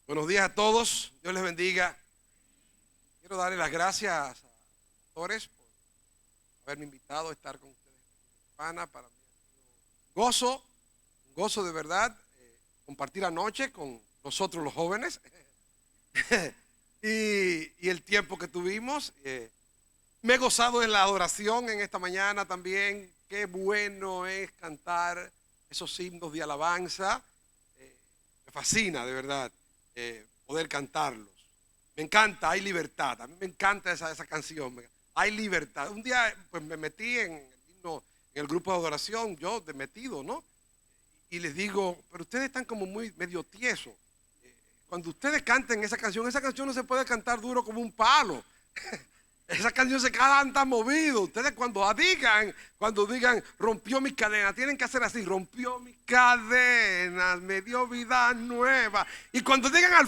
Buenos días a todos, Dios les bendiga. Quiero darle las gracias a los pastores por haberme invitado a estar con ustedes esta semana. Para mí ha sido un gozo de verdad compartir anoche con nosotros los jóvenes y el tiempo que tuvimos. Me he gozado en la adoración en esta mañana también. Qué bueno es cantar esos himnos de alabanza. Me fascina de verdad poder cantarlos. Me encanta, hay libertad. A mí me encanta esa canción. Hay libertad. Un día pues me metí en el grupo de adoración, yo de metido, ¿no? Y les digo, pero ustedes están como muy medio tiesos. Cuando ustedes canten esa canción no se puede cantar duro como un palo. Esa canción se canta movido. Ustedes cuando digan rompió mis cadenas, tienen que hacer así: rompió mis cadenas, me dio vida nueva. Y cuando digan al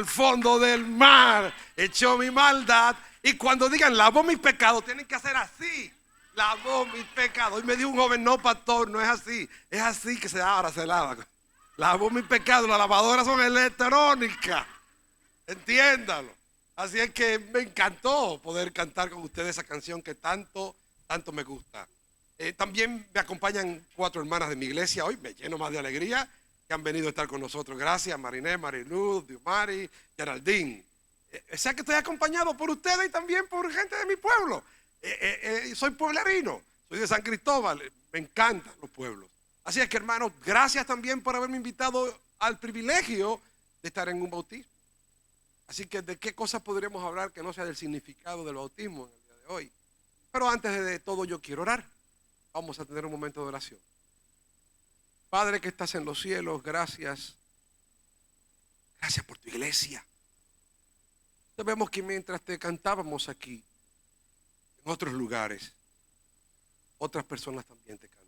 fondo del mar echó mi maldad. Y cuando digan lavó mis pecados, tienen que hacer así: lavó mis pecados. Y me dijo un joven: no, pastor, no es así. Es así que ahora se lava. Lavó mis pecados. Las lavadoras son electrónicas. Entiéndalo. Así es que me encantó poder cantar con ustedes esa canción que tanto me gusta. También me acompañan 4 hermanas de mi iglesia hoy. Me lleno más de alegría que han venido a estar con nosotros. Gracias, Mariné, Mariluz, Diomari, Geraldine. O sea que estoy acompañado por ustedes y también por gente de mi pueblo. Soy pueblerino, soy de San Cristóbal. Me encantan los pueblos. Así es que, hermanos, gracias también por haberme invitado al privilegio de estar en un bautismo. Así que ¿de qué cosas podríamos hablar que no sea del significado del bautismo en el día de hoy? Pero antes de todo yo quiero orar. Vamos a tener un momento de oración. Padre que estás en los cielos, gracias. Gracias por tu iglesia. Sabemos que mientras te cantábamos aquí, en otros lugares, otras personas también te cantan.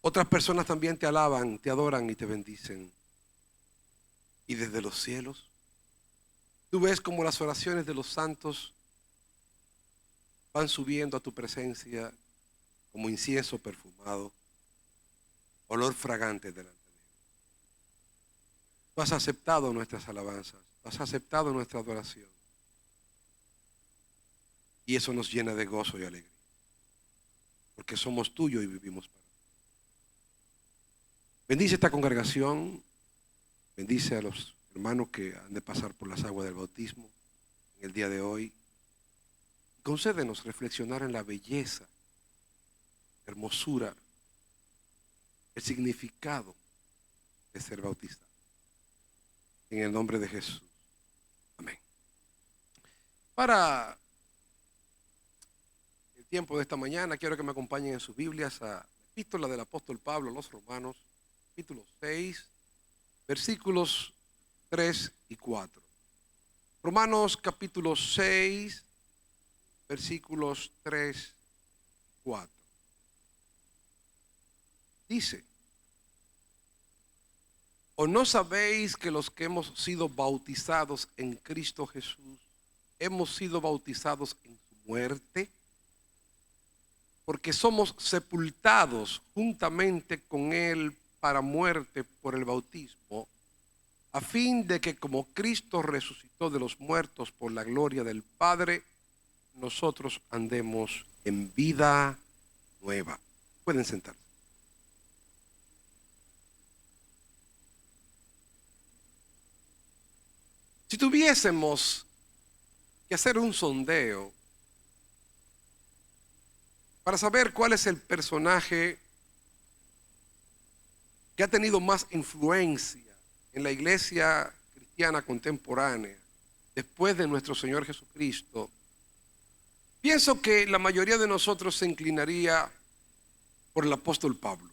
Otras personas también te alaban, te adoran y te bendicen. Y desde los cielos tú ves como las oraciones de los santos van subiendo a tu presencia como incienso perfumado, olor fragante delante de Él. Tú has aceptado nuestras alabanzas, tú has aceptado nuestra adoración. Y eso nos llena de gozo y alegría, porque somos tuyos y vivimos para ti. Bendice esta congregación, bendice a los hermanos que han de pasar por las aguas del bautismo en el día de hoy. Concédenos reflexionar en la belleza, hermosura, el significado de ser bautizado. En el nombre de Jesús. Amén. Para el tiempo de esta mañana, quiero que me acompañen en sus Biblias a la epístola del apóstol Pablo a los Romanos, capítulo 6, versículos 3 y 4. Romanos capítulo 6, versículos 3 y 4. Dice: ¿o no sabéis que los que hemos sido bautizados en Cristo Jesús, hemos sido bautizados en su muerte? Porque somos sepultados juntamente con Él para muerte por el bautismo, a fin de que como Cristo resucitó de los muertos por la gloria del Padre, nosotros andemos en vida nueva. Pueden sentarse. Si tuviésemos que hacer un sondeo para saber cuál es el personaje que ha tenido más influencia en la iglesia cristiana contemporánea después de nuestro Señor Jesucristo, pienso que la mayoría de nosotros se inclinaría por el apóstol Pablo.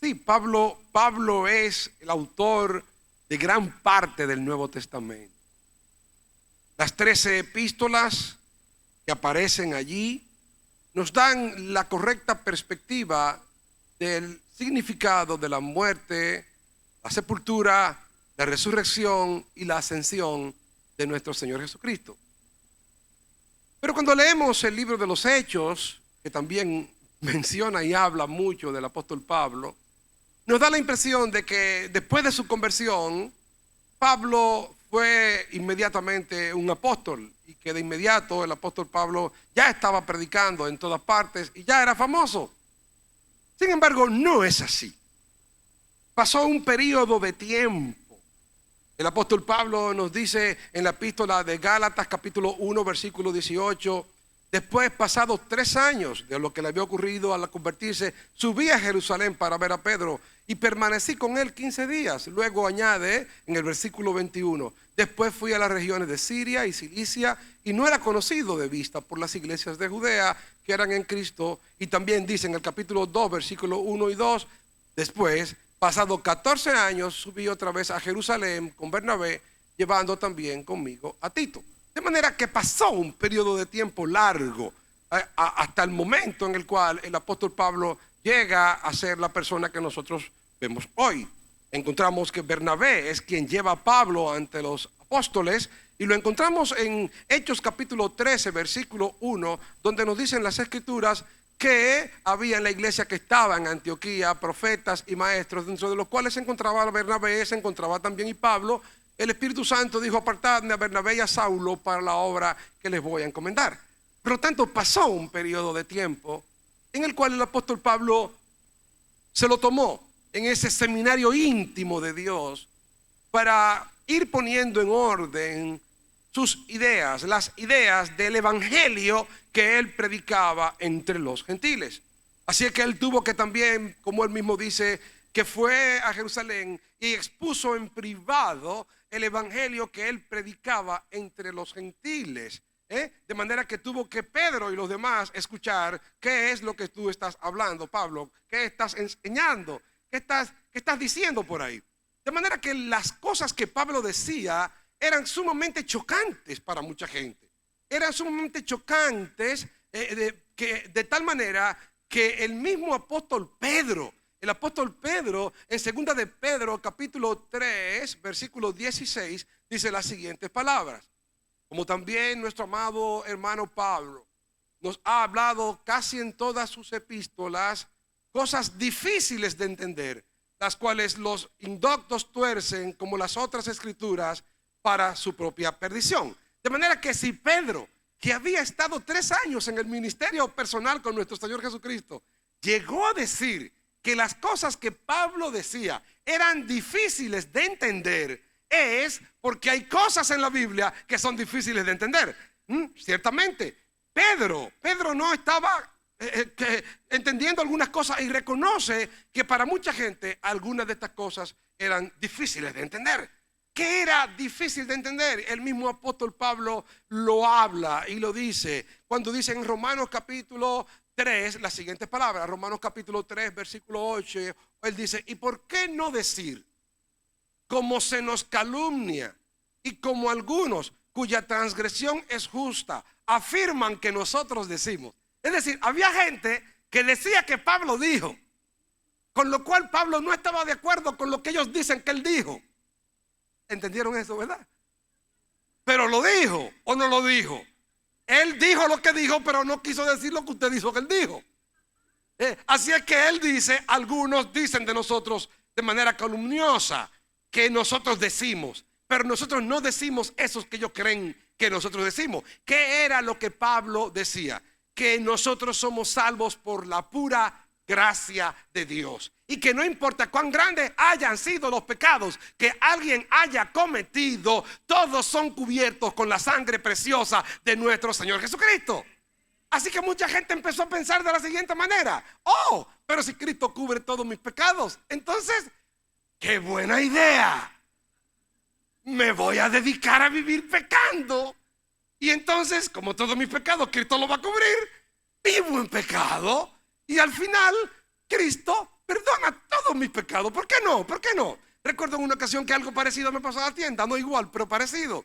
Sí, Pablo es el autor de gran parte del Nuevo Testamento. Las 13 epístolas que aparecen allí nos dan la correcta perspectiva del significado de la muerte, la sepultura, la resurrección y la ascensión de nuestro Señor Jesucristo. Pero cuando leemos el libro de los Hechos, que también menciona y habla mucho del apóstol Pablo, nos da la impresión de que después de su conversión, Pablo fue inmediatamente un apóstol y que de inmediato el apóstol Pablo ya estaba predicando en todas partes y ya era famoso. Sin embargo, no es así. Pasó un periodo de tiempo. El apóstol Pablo nos dice en la epístola de Gálatas capítulo 1 versículo 18: después, pasados 3 años de lo que le había ocurrido al convertirse, subí a Jerusalén para ver a Pedro y permanecí con él 15 días. Luego añade en el versículo 21: después fui a las regiones de Siria y Cilicia y no era conocido de vista por las iglesias de Judea que eran en Cristo. Y también dice en el capítulo 2 versículo 1 y 2: después, pasados 14 años, subí otra vez a Jerusalén con Bernabé, llevando también conmigo a Tito. De manera que pasó un periodo de tiempo largo hasta el momento en el cual el apóstol Pablo llega a ser la persona que nosotros vemos hoy. Encontramos que Bernabé es quien lleva a Pablo ante los apóstoles y lo encontramos en Hechos capítulo 13 versículo 1, donde nos dicen las escrituras que había en la iglesia que estaba en Antioquía profetas y maestros, dentro de los cuales se encontraba Bernabé, se encontraba también y Pablo. El Espíritu Santo dijo: apartadme a Bernabé y a Saulo para la obra que les voy a encomendar. Por lo tanto, pasó un periodo de tiempo en el cual el apóstol Pablo se lo tomó en ese seminario íntimo de Dios para ir poniendo en orden sus ideas, las ideas del evangelio que él predicaba entre los gentiles. Así es que él tuvo que también, como él mismo dice, que fue a Jerusalén y expuso en privado el evangelio que él predicaba entre los gentiles. De manera que tuvo que Pedro y los demás escuchar: ¿qué es lo que tú estás hablando, Pablo? ¿Qué estás enseñando? ¿Qué estás diciendo por ahí? De manera que las cosas que Pablo decía eran sumamente chocantes para mucha gente. Eran sumamente chocantes de tal manera que el mismo apóstol Pedro, el apóstol Pedro, en segunda de Pedro capítulo 3 versículo 16, dice las siguientes palabras: como también nuestro amado hermano Pablo nos ha hablado casi en todas sus epístolas cosas difíciles de entender, las cuales los indoctos tuercen como las otras escrituras para su propia perdición. De manera que si Pedro, que había estado 3 años en el ministerio personal con nuestro Señor Jesucristo, llegó a decir que las cosas que Pablo decía eran difíciles de entender, es porque hay cosas en la Biblia que son difíciles de entender. Ciertamente, Pedro no estaba entendiendo algunas cosas y reconoce que para mucha gente algunas de estas cosas eran difíciles de entender. ¿Qué era difícil de entender? El mismo apóstol Pablo lo habla y lo dice cuando dice en Romanos capítulo 3 las siguientes palabras. Romanos capítulo 3 versículo 8, él dice: ¿y por qué no decir, como se nos calumnia y como algunos cuya transgresión es justa afirman que nosotros decimos? Es decir, había gente que decía que Pablo dijo, con lo cual Pablo no estaba de acuerdo con lo que ellos dicen que él dijo. ¿Entendieron eso, verdad? Pero lo dijo o no lo dijo. Él dijo lo que dijo, pero no quiso decir lo que usted dijo que él dijo. Así es que él dice: algunos dicen de nosotros de manera calumniosa que nosotros decimos, pero nosotros no decimos esos que ellos creen que nosotros decimos. ¿Qué era lo que Pablo decía? Que nosotros somos salvos por la pura gracia de Dios, y que no importa cuán grandes hayan sido los pecados que alguien haya cometido, todos son cubiertos con la sangre preciosa de nuestro Señor Jesucristo. Así que mucha gente empezó a pensar de la siguiente manera: oh, pero si Cristo cubre todos mis pecados, entonces ¡qué buena idea! Me voy a dedicar a vivir pecando, y entonces, como todos mis pecados Cristo los va a cubrir, vivo en pecado y al final Cristo perdona todos mis pecados. ¿Por qué no? ¿Por qué no? Recuerdo en una ocasión que algo parecido me pasó a la tienda, no igual, pero parecido.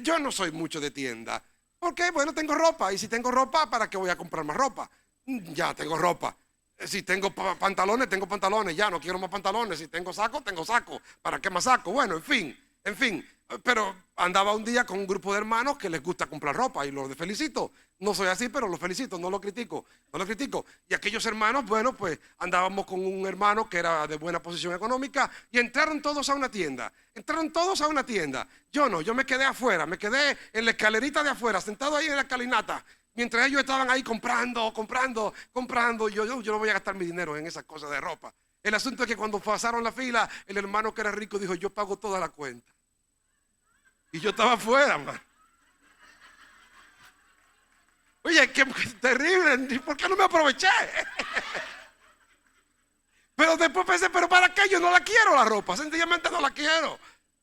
Yo no soy mucho de tienda, porque bueno, tengo ropa, y si tengo ropa, ¿para qué voy a comprar más ropa? Ya tengo ropa. Si tengo pantalones, tengo pantalones, ya no quiero más pantalones. Si tengo saco, tengo saco. ¿Para qué más saco? Bueno, en fin. En fin, pero andaba un día con un grupo de hermanos que les gusta comprar ropa y los felicito. No soy así, pero los felicito, no lo critico, no lo critico. Y aquellos hermanos, bueno, pues andábamos con un hermano que era de buena posición económica y entraron todos a una tienda. Entraron todos a una tienda. Yo no, yo me quedé afuera, me quedé en la escalerita de afuera, sentado ahí en la escalinata. Mientras ellos estaban ahí comprando. Yo no voy a gastar mi dinero en esas cosas de ropa. El asunto es que cuando pasaron la fila, el hermano que era rico dijo: yo pago toda la cuenta. Y yo estaba afuera, man. Oye, qué terrible. ¿Por qué no me aproveché? Pero después pensé, ¿pero para qué? Yo no la quiero la ropa. Sencillamente no la quiero.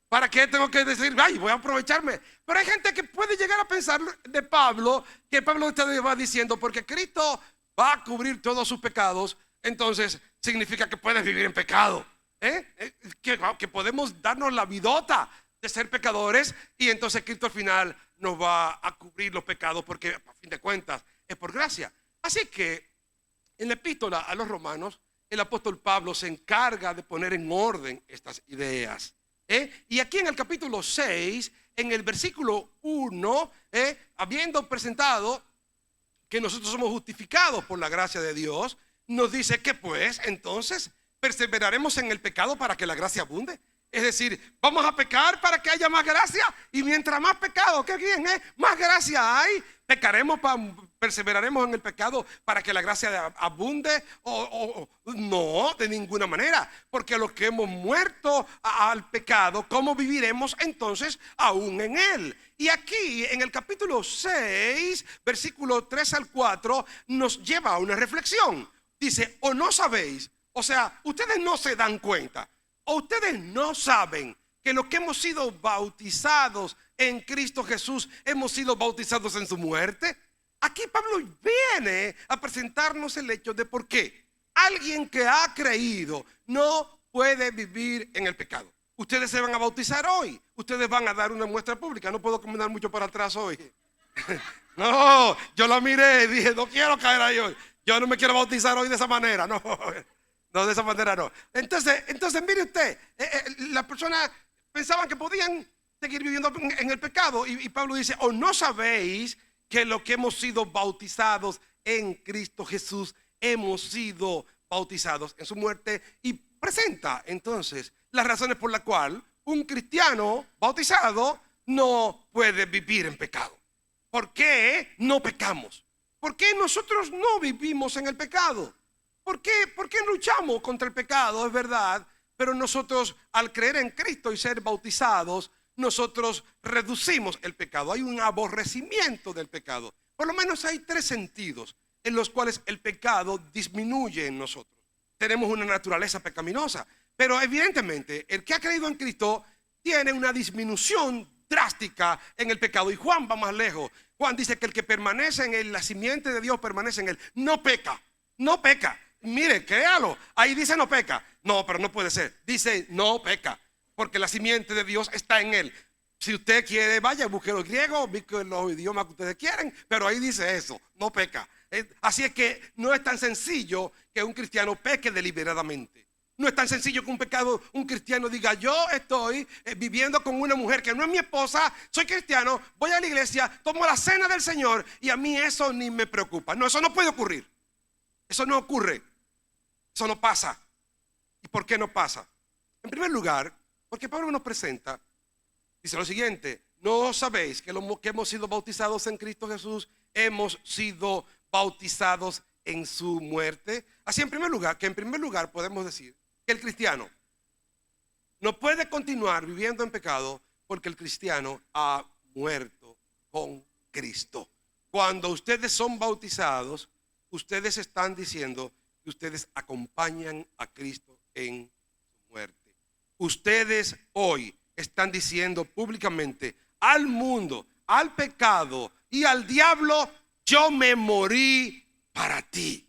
¿Para qué tengo que decir, ay, voy a aprovecharme? Pero hay gente que puede llegar a pensar de Pablo, que Pablo va diciendo, porque Cristo va a cubrir todos sus pecados, entonces significa que puedes vivir en pecado. Que podemos darnos la vidota de ser pecadores y entonces Cristo al final nos va a cubrir los pecados, porque a fin de cuentas es por gracia. Así que en la epístola a los romanos, el apóstol Pablo se encarga de poner en orden estas ideas. Y aquí en el capítulo 6, en el versículo 1, habiendo presentado que nosotros somos justificados por la gracia de Dios, nos dice que pues entonces perseveraremos en el pecado para que la gracia abunde. Es decir, vamos a pecar para que haya más gracia, y mientras más pecado, qué bien, más gracia hay. Perseveraremos en el pecado para que la gracia abunde, no, de ninguna manera, porque los que hemos muerto al pecado, ¿cómo viviremos entonces aún en él? Y aquí en el capítulo 6, versículo 3 al 4, nos lleva a una reflexión. Dice, o no sabéis, o sea, ustedes no se dan cuenta, o ustedes no saben que los que hemos sido bautizados en Cristo Jesús, hemos sido bautizados en su muerte. Aquí Pablo viene a presentarnos el hecho de por qué alguien que ha creído no puede vivir en el pecado. Ustedes se van a bautizar hoy, ustedes van a dar una muestra pública. No puedo caminar mucho para atrás hoy. No, yo la miré y dije, no quiero caer ahí hoy. Yo no me quiero bautizar hoy de esa manera, no, de esa manera no. Entonces mire usted, las personas pensaban que podían seguir viviendo en el pecado, y Pablo dice, o no sabéis que los que hemos sido bautizados en Cristo Jesús, hemos sido bautizados en su muerte, y presenta entonces las razones por las cuales un cristiano bautizado no puede vivir en pecado. ¿Por qué no pecamos? ¿Por qué nosotros no vivimos en el pecado? ¿Por qué luchamos contra el pecado? Es verdad, pero nosotros al creer en Cristo y ser bautizados, nosotros reducimos el pecado. Hay un aborrecimiento del pecado. Por lo menos hay 3 sentidos en los cuales el pecado disminuye en nosotros. Tenemos una naturaleza pecaminosa, pero evidentemente el que ha creído en Cristo tiene una disminución drástica en el pecado. Y Juan va más lejos. Juan dice que el que permanece en la simiente de Dios, permanece en él, no peca, no peca. Mire, créalo, ahí dice no peca. No, pero no puede ser, dice no peca, porque la simiente de Dios está en él. Si usted quiere, vaya, busque los griegos, busque los idiomas que ustedes quieren, pero ahí dice eso, no peca. Así es que no es tan sencillo que un cristiano peque deliberadamente. No es tan sencillo que un cristiano diga, yo estoy viviendo con una mujer que no es mi esposa, soy cristiano, voy a la iglesia, tomo la cena del Señor y a mí eso ni me preocupa. No, eso no puede ocurrir. Eso no ocurre. Eso no pasa. ¿Y por qué no pasa? En primer lugar, porque Pablo nos presenta, dice lo siguiente, ¿no sabéis que los que hemos sido bautizados en Cristo Jesús, hemos sido bautizados en su muerte? Así en primer lugar podemos decir que el cristiano no puede continuar viviendo en pecado porque el cristiano ha muerto con Cristo. Cuando ustedes son bautizados, ustedes están diciendo que ustedes acompañan a Cristo en su muerte. Ustedes hoy están diciendo públicamente al mundo, al pecado y al diablo, yo me morí para ti.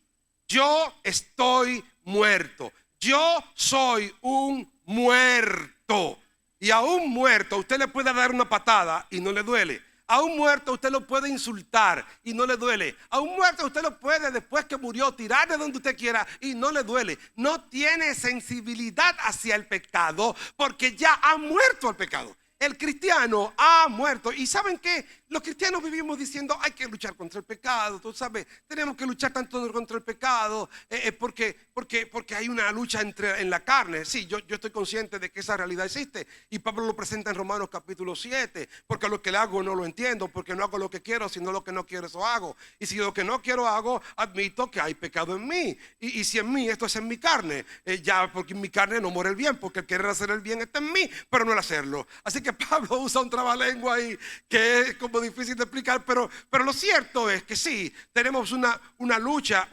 Yo estoy muerto. Yo soy un muerto. Y a un muerto usted le puede dar una patada y no le duele. A un muerto usted lo puede insultar y no le duele. A un muerto usted lo puede, después que murió, tirar de donde usted quiera y no le duele. No tiene sensibilidad hacia el pecado porque ya ha muerto al pecado. el cristiano ha muerto. Y ¿saben qué? Los cristianos vivimos diciendo hay que luchar contra el pecado. Tú sabes, tenemos que luchar tanto contra el pecado porque hay una lucha en la carne. Sí, yo estoy consciente de que esa realidad existe. Y Pablo lo presenta en Romanos capítulo 7. Porque lo que le hago no lo entiendo, porque no hago lo que quiero, sino lo que no quiero, eso hago. Y si lo que no quiero hago, admito que hay pecado en mí. Y si en mí, esto es en mi carne. Ya, porque en mi carne no muere el bien, porque el querer hacer el bien está en mí, pero no el hacerlo. Así que Pablo usa un trabalengua ahí que es como difícil de explicar, pero lo cierto es que sí, tenemos una lucha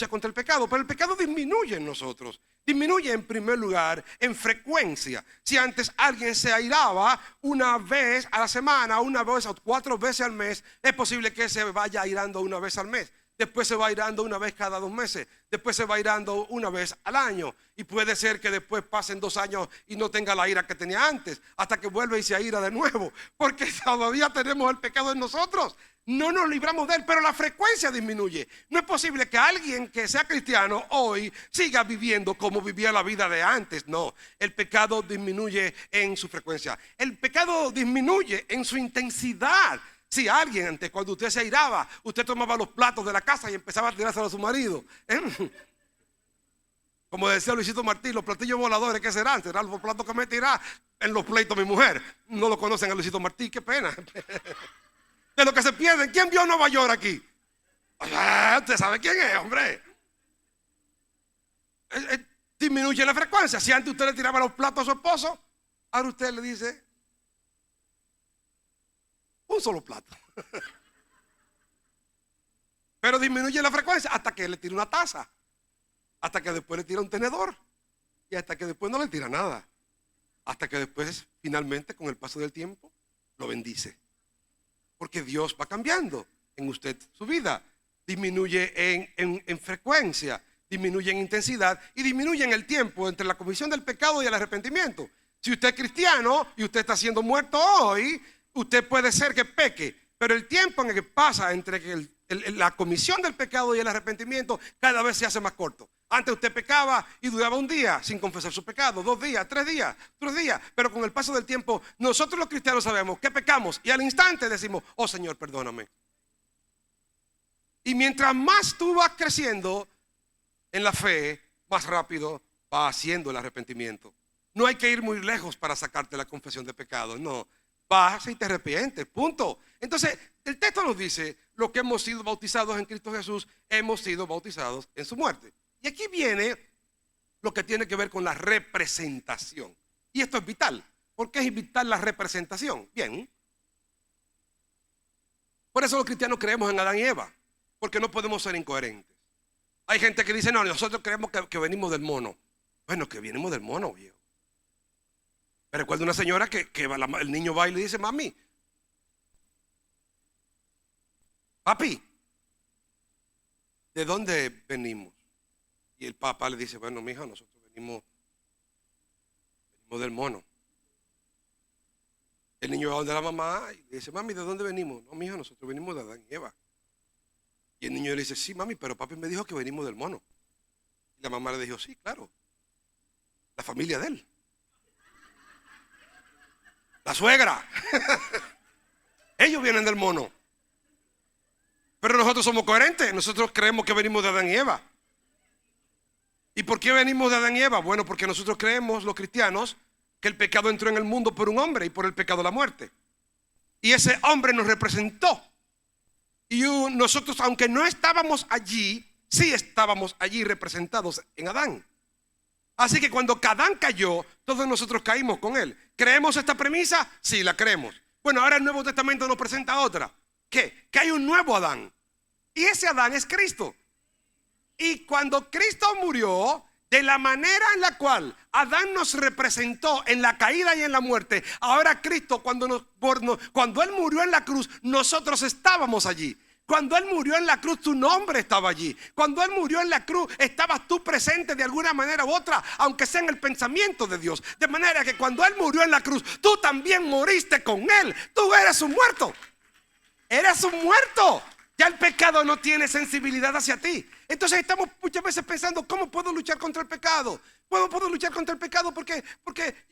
contra el pecado, pero el pecado disminuye en nosotros. Disminuye en primer lugar en frecuencia. Si antes alguien se airaba una vez a la semana, una vez o 4 veces al mes, es posible que se vaya airando una vez al mes. Después se va airando una vez cada 2 meses. Después se va airando una vez al año. Y puede ser que después pasen 2 años y no tenga la ira que tenía antes, hasta que vuelve y se aira de nuevo, porque todavía tenemos el pecado en nosotros. No nos libramos de él, pero la frecuencia disminuye. No es posible que alguien que sea cristiano hoy siga viviendo como vivía la vida de antes. No, el pecado disminuye en su frecuencia. El pecado disminuye en su intensidad. Si alguien antes, cuando usted se airaba, usted tomaba los platos de la casa y empezaba a tirárselo a su marido. Como decía Luisito Martín, los platillos voladores, ¿qué serán? Serán los platos que me tira en los pleitos mi mujer. No lo conocen a Luisito Martín, qué pena. De lo que se pierden. ¿Quién vio Nueva York aquí? Usted sabe quién es, hombre. Disminuye la frecuencia. Si antes usted le tiraba los platos a su esposo, ahora usted le dice un solo plato. Pero disminuye la frecuencia hasta que le tira una taza, hasta que después le tira un tenedor y hasta que después no le tira nada, hasta que después finalmente con el paso del tiempo lo bendice, porque Dios va cambiando en usted su vida. Disminuye en frecuencia, disminuye en intensidad y disminuye en el tiempo entre la comisión del pecado y el arrepentimiento. Si usted es cristiano y usted está siendo muerto hoy, usted puede ser que peque, pero el tiempo en el que pasa entre la comisión del pecado y el arrepentimiento cada vez se hace más corto. Antes usted pecaba y duraba un día sin confesar su pecado, 2 días, 3 días, 3 días. Pero con el paso del tiempo, nosotros los cristianos sabemos que pecamos y al instante decimos, oh Señor, perdóname. Y mientras más tú vas creciendo en la fe, más rápido va haciendo el arrepentimiento. No hay que ir muy lejos para sacarte la confesión de pecado, no. Vas y te arrepientes, punto. Entonces, el texto nos dice, los que hemos sido bautizados en Cristo Jesús, hemos sido bautizados en su muerte. Y aquí viene lo que tiene que ver con la representación. Y esto es vital. ¿Por qué es vital la representación? Bien. Por eso los cristianos creemos en Adán y Eva, porque no podemos ser incoherentes. Hay gente que dice, no, nosotros creemos que venimos del mono. Bueno, que venimos del mono, viejo. Me recuerdo una señora que el niño va y le dice, mami, papi, ¿de dónde venimos? Y el papá le dice, bueno, mija, nosotros venimos del mono. El niño va donde la mamá y le dice, mami, ¿de dónde venimos? No, mija, nosotros venimos de Adán y Eva. Y el niño le dice, sí, mami, pero papi me dijo que venimos del mono. Y la mamá le dijo, sí, claro, la familia de él. La suegra. Ellos vienen del mono. Pero nosotros somos coherentes. Nosotros creemos que venimos de Adán y Eva. ¿Y por qué venimos de Adán y Eva? Bueno, porque nosotros creemos, los cristianos, que el pecado entró en el mundo por un hombre y por el pecado la muerte. Y ese hombre nos representó. Y nosotros, aunque no estábamos allí, sí estábamos allí representados en Adán. Así que cuando Adán cayó, todos nosotros caímos con él. ¿Creemos esta premisa? Sí, la creemos. Bueno, ahora el Nuevo Testamento nos presenta otra. ¿Qué? Que hay un nuevo Adán. Y ese Adán es Cristo. Y cuando Cristo murió, de la manera en la cual Adán nos representó en la caída y en la muerte, ahora Cristo, cuando Él murió en la cruz, nosotros estábamos allí. Cuando Él murió en la cruz, tu nombre estaba allí. Cuando Él murió en la cruz, estabas tú presente de alguna manera u otra, aunque sea en el pensamiento de Dios. De manera que cuando Él murió en la cruz, tú también moriste con Él. Tú eres un muerto. Eres un muerto. Ya el pecado no tiene sensibilidad hacia ti. Entonces estamos muchas veces pensando, ¿cómo puedo luchar contra el pecado? ¿Cómo puedo luchar contra el pecado? Porque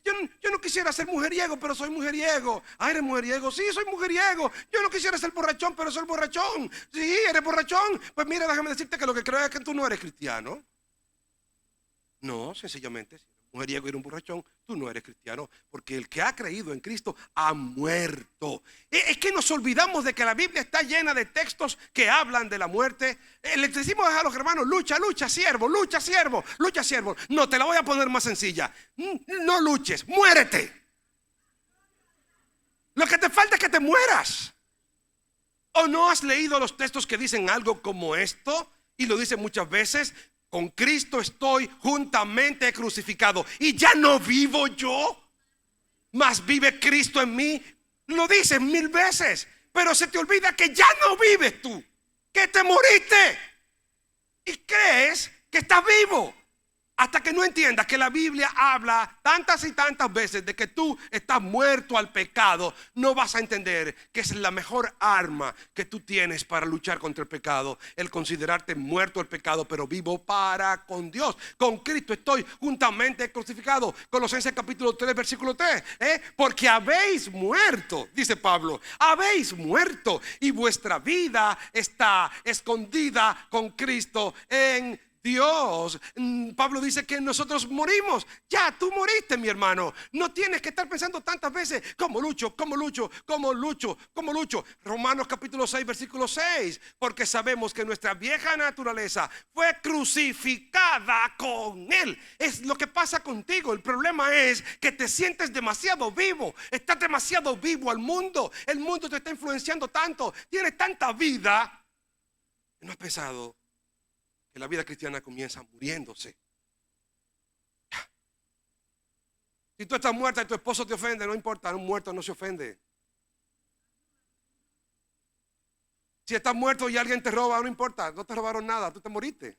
yo no quisiera ser mujeriego, pero soy mujeriego. Ah, ¿eres mujeriego? Sí, soy mujeriego. Yo no quisiera ser borrachón, pero soy borrachón. Sí, ¿eres borrachón? Pues mira, déjame decirte que lo que creo es que tú no eres cristiano. No, sencillamente, si eres mujeriego y eres un borrachón, tú no eres cristiano, porque el que ha creído en Cristo ha muerto. Es que nos olvidamos de que la Biblia está llena de textos que hablan de la muerte. Les decimos a los hermanos, lucha, lucha, siervo, lucha, siervo, lucha, siervo. No, te la voy a poner más sencilla. No luches, muérete. Lo que te falta es que te mueras. ¿O no has leído los textos que dicen algo como esto? Y lo dicen muchas veces. Con Cristo estoy juntamente crucificado y ya no vivo yo, mas vive Cristo en mí. Lo dices 1000 veces, pero se te olvida que ya no vives tú, que te moriste y crees que estás vivo. Hasta que no entiendas que la Biblia habla tantas y tantas veces de que tú estás muerto al pecado, no vas a entender que es la mejor arma que tú tienes para luchar contra el pecado, el considerarte muerto al pecado, pero vivo para con Dios. Con Cristo estoy juntamente crucificado. Colosenses capítulo 3, versículo 3. Porque habéis muerto, dice Pablo, habéis muerto y vuestra vida está escondida con Cristo en Dios. Pablo dice que nosotros morimos. Ya, tú moriste, mi hermano. No tienes que estar pensando tantas veces, ¿cómo lucho? ¿Cómo lucho? ¿Cómo lucho? ¿Cómo lucho? Romanos capítulo 6, versículo 6. Porque sabemos que nuestra vieja naturaleza fue crucificada con Él. Es lo que pasa contigo. El problema es que te sientes demasiado vivo. Estás demasiado vivo al mundo. El mundo te está influenciando tanto. Tienes tanta vida. ¿No has pensado que la vida cristiana comienza muriéndose? Si tú estás muerta y tu esposo te ofende, no importa, un muerto no se ofende. Si estás muerto y alguien te roba, no importa, no te robaron nada, tú te moriste.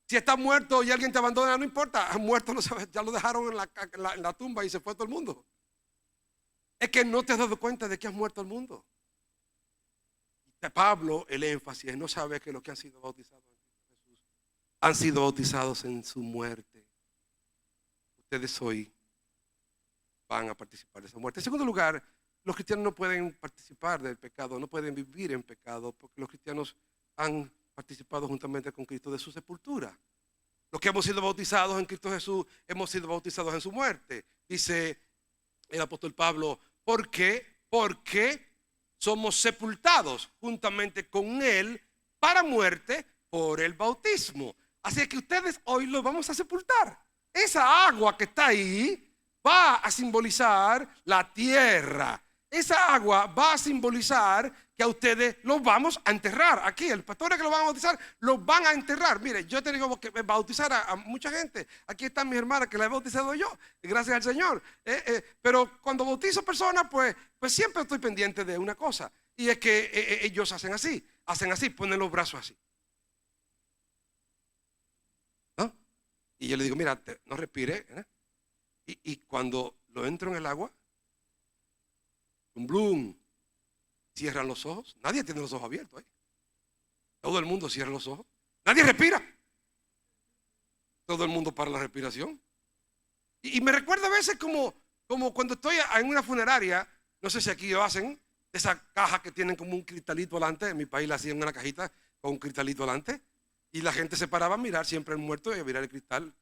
Si estás muerto y alguien te abandona, no importa, muerto no sabe, ya lo dejaron en la tumba y se fue todo el mundo. Es que no te has dado cuenta de que has muerto al mundo. Pablo, el énfasis es: no sabe que los que han sido bautizados en Jesús han sido bautizados en su muerte. Ustedes hoy van a participar de esa muerte. En segundo lugar, los cristianos no pueden participar del pecado, no pueden vivir en pecado, porque los cristianos han participado juntamente con Cristo de su sepultura. Los que hemos sido bautizados en Cristo Jesús, hemos sido bautizados en su muerte. Dice el apóstol Pablo, ¿por qué? Porque somos sepultados juntamente con Él para muerte por el bautismo. Así que ustedes hoy los vamos a sepultar. Esa agua que está ahí va a simbolizar la tierra. Esa agua va a simbolizar que a ustedes los vamos a enterrar. Aquí, el pastor que los van a bautizar, los van a enterrar. Mire, yo tengo que bautizar a mucha gente. Aquí están mis hermanas que la he bautizado yo, gracias al Señor. Pero cuando bautizo personas, pues siempre estoy pendiente de una cosa. Y es que ellos hacen así, ponen los brazos así, ¿no? Y yo le digo, mira, no respire, ¿eh? Y cuando lo entro en el agua, un bloom, cierran los ojos. Nadie tiene los ojos abiertos ahí. Todo el mundo cierra los ojos. Nadie respira. Todo el mundo para la respiración. Y me recuerda a veces como cuando estoy en una funeraria. No sé si aquí lo hacen. Esa caja que tienen como un cristalito delante. En mi país la hacían en una cajita con un cristalito delante. Y la gente se paraba a mirar siempre el muerto y a mirar el cristal.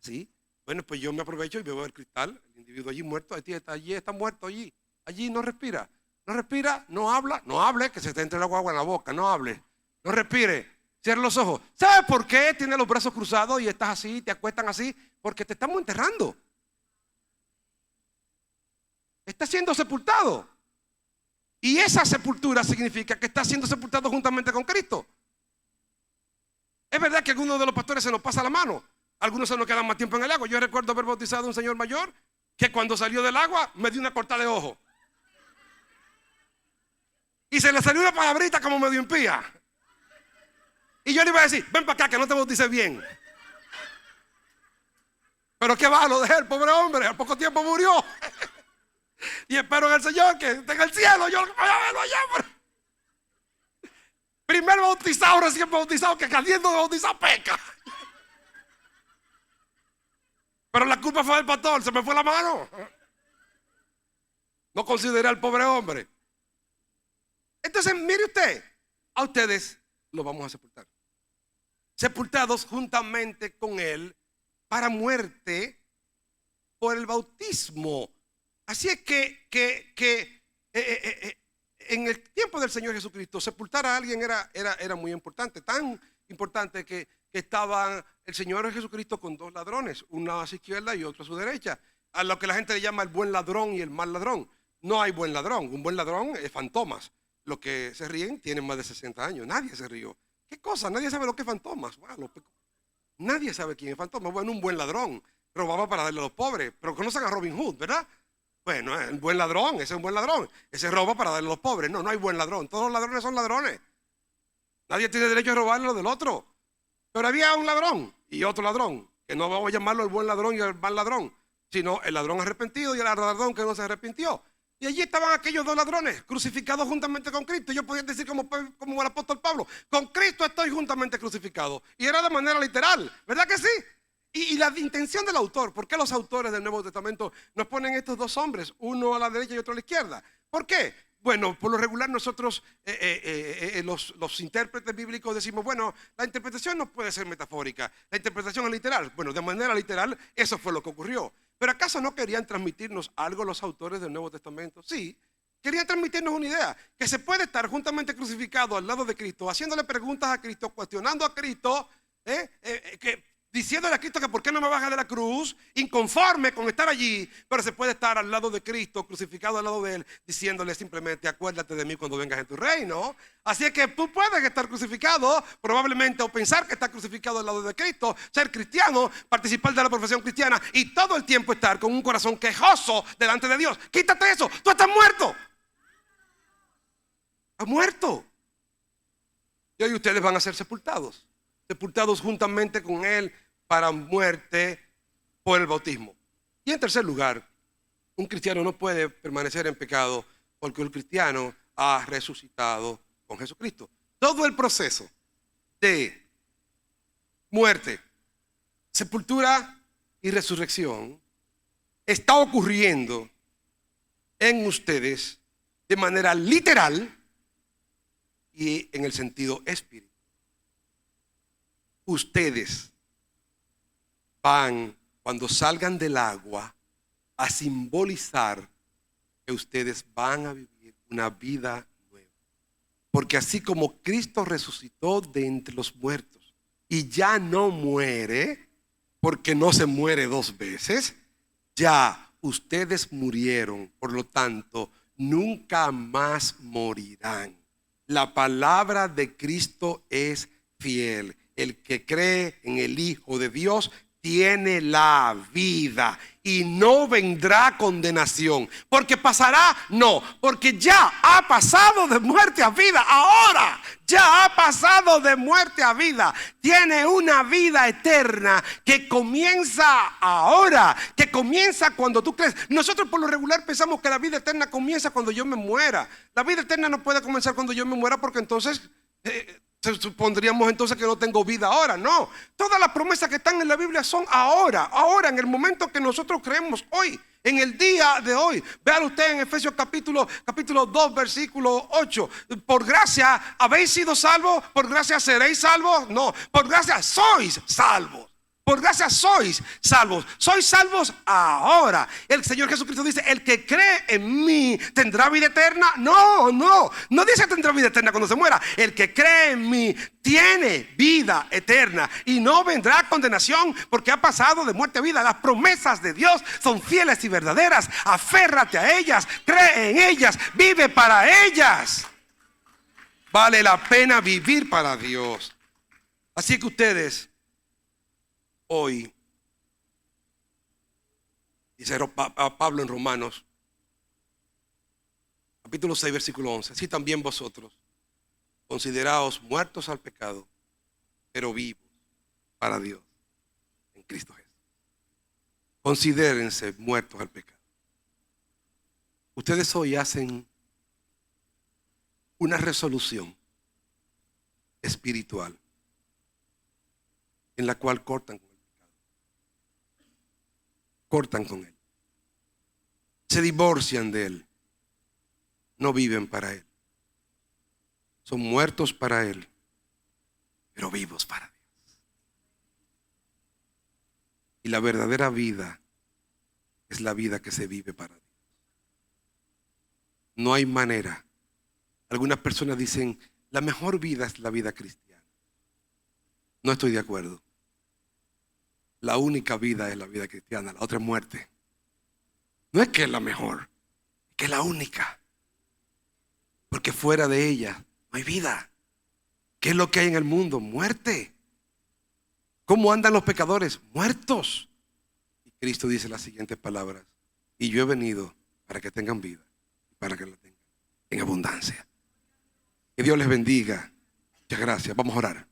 Así. Bueno, pues yo me aprovecho y veo el cristal. El individuo allí muerto. Allí está muerto allí. Allí no respira. No respira, no habla, no hable, que se te entre el agua en la boca, no hable, no respire, cierra los ojos. ¿Sabes por qué tiene los brazos cruzados y estás así, te acuestan así? Porque te estamos enterrando. Estás siendo sepultado. Y esa sepultura significa que estás siendo sepultado juntamente con Cristo. Es verdad que algunos de los pastores se nos pasa la mano, algunos se nos quedan más tiempo en el agua. Yo recuerdo haber bautizado a un señor mayor que cuando salió del agua me dio una cortada de ojo. Y se le salió una palabrita como medio impía. Y yo le iba a decir, ven para acá que no te bautices bien. Pero qué va, lo dejé, el pobre hombre, al poco tiempo murió. Y espero en el Señor que esté en el cielo. Yo voy a verlo allá. Primer bautizado, recién bautizado, que caliendo de bautizar peca. Pero la culpa fue del pastor, se me fue la mano. No consideré al pobre hombre. Entonces, mire usted, a ustedes los vamos a sepultar. Sepultados juntamente con él para muerte por el bautismo. Así es que en el tiempo del Señor Jesucristo, sepultar a alguien era muy importante. Tan importante que estaban el Señor Jesucristo con dos ladrones, uno a su izquierda y otro a su derecha. A lo que la gente le llama el buen ladrón y el mal ladrón. No hay buen ladrón. Un buen ladrón es fantomas. Los que se ríen tienen más de 60 años. Nadie se rió. ¿Qué cosa? Nadie sabe lo que es fantomas. Wow, nadie sabe quién es fantomas. Bueno, un buen ladrón robaba para darle a los pobres. Pero conocen a Robin Hood, ¿verdad? Bueno, el buen ladrón, ese es un buen ladrón. Ese roba para darle a los pobres. No, no hay buen ladrón. Todos los ladrones son ladrones. Nadie tiene derecho a robarle lo del otro. Pero había un ladrón y otro ladrón, que no vamos a llamarlo el buen ladrón y el mal ladrón, sino el ladrón arrepentido y el ladrón que no se arrepintió. Y allí estaban aquellos dos ladrones crucificados juntamente con Cristo. Yo podía decir como el apóstol Pablo: con Cristo estoy juntamente crucificado. Y era de manera literal, ¿verdad que sí? Y la intención del autor, ¿por qué los autores del Nuevo Testamento nos ponen estos dos hombres, uno a la derecha y otro a la izquierda? ¿Por qué? Bueno, por lo regular nosotros, los intérpretes bíblicos decimos, bueno, la interpretación no puede ser metafórica, la interpretación es literal. Bueno, de manera literal, eso fue lo que ocurrió. Pero ¿acaso no querían transmitirnos algo los autores del Nuevo Testamento? Sí, querían transmitirnos una idea, que se puede estar juntamente crucificado al lado de Cristo, haciéndole preguntas a Cristo, cuestionando a Cristo, diciéndole a Cristo que por qué no me baja de la cruz, inconforme con estar allí, pero se puede estar al lado de Cristo, crucificado al lado de él, diciéndole simplemente: acuérdate de mí cuando vengas en tu reino. Así es que tú puedes estar crucificado probablemente, o pensar que estás crucificado al lado de Cristo, ser cristiano, participar de la profesión cristiana y todo el tiempo estar con un corazón quejoso delante de Dios. Quítate eso, tú estás muerto. Estás muerto. Y hoy ustedes van a ser sepultados juntamente con él para muerte por el bautismo. Y en tercer lugar, un cristiano no puede permanecer en pecado porque un cristiano ha resucitado con Jesucristo. Todo el proceso de muerte, sepultura y resurrección está ocurriendo en ustedes de manera literal y en el sentido espiritual. Ustedes van, cuando salgan del agua, a simbolizar que ustedes van a vivir una vida nueva. Porque así como Cristo resucitó de entre los muertos y ya no muere, porque no se muere dos veces, ya ustedes murieron, por lo tanto, nunca más morirán. La palabra de Cristo es fiel. El que cree en el Hijo de Dios tiene la vida y no vendrá condenación. ¿Porque pasará? No, porque ya ha pasado de muerte a vida. Ahora ya ha pasado de muerte a vida. Tiene una vida eterna que comienza ahora, que comienza cuando tú crees. Nosotros por lo regular pensamos que la vida eterna comienza cuando yo me muera. La vida eterna no puede comenzar cuando yo me muera, porque entonces supondríamos entonces que no tengo vida ahora. No, todas las promesas que están en la Biblia son ahora, en el momento que nosotros creemos hoy, en el día de hoy. Vean usted en Efesios capítulo 2 versículo 8. Por gracia habéis sido salvos, por gracia seréis salvos. No, por gracia sois salvos. Por gracia sois salvos. Sois salvos ahora. El Señor Jesucristo dice: el que cree en mí tendrá vida eterna. No dice tendrá vida eterna cuando se muera. El que cree en mí tiene vida eterna y no vendrá condenación, porque ha pasado de muerte a vida. Las promesas de Dios son fieles y verdaderas. Aférrate a ellas, cree en ellas, vive para ellas. Vale la pena vivir para Dios. Así que ustedes hoy, dice Pablo en Romanos capítulo 6 versículo 11: así también vosotros consideraos muertos al pecado, pero vivos para Dios en Cristo Jesús. Considérense muertos al pecado. Ustedes hoy hacen una resolución espiritual en la cual cortan con el pecado. Cortan con él. Se divorcian de él. No viven para él. Son muertos para él, pero vivos para Dios. Y la verdadera vida es la vida que se vive para Dios. No hay manera. Algunas personas dicen, la mejor vida es la vida cristiana. No estoy de acuerdo. La única vida es la vida cristiana, la otra es muerte. No es que es la mejor, es que es la única. Porque fuera de ella no hay vida. ¿Qué es lo que hay en el mundo? Muerte. ¿Cómo andan los pecadores? Muertos. Y Cristo dice las siguientes palabras: y yo he venido para que tengan vida, para que la tengan en abundancia. Que Dios les bendiga. Muchas gracias. Vamos a orar.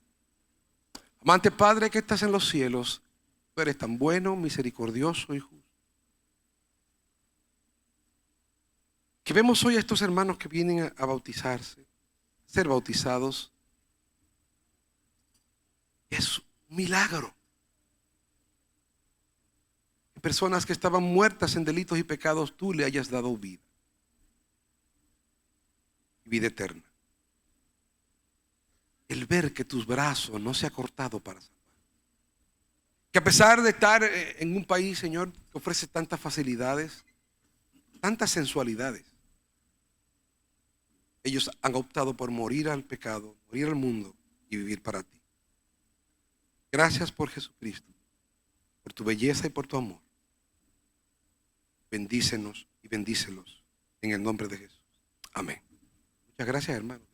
Amante Padre que estás en los cielos, tú eres tan bueno, misericordioso y justo. Que vemos hoy a estos hermanos que vienen a bautizarse, a ser bautizados. Es un milagro. Personas que estaban muertas en delitos y pecados, tú le hayas dado vida. Vida eterna. El ver que tus brazos no se ha cortado para salvar. Que a pesar de estar en un país, Señor, que ofrece tantas facilidades, tantas sensualidades, ellos han optado por morir al pecado, morir al mundo y vivir para ti. Gracias por Jesucristo, por tu belleza y por tu amor. Bendícenos y bendícelos en el nombre de Jesús. Amén. Muchas gracias, hermano.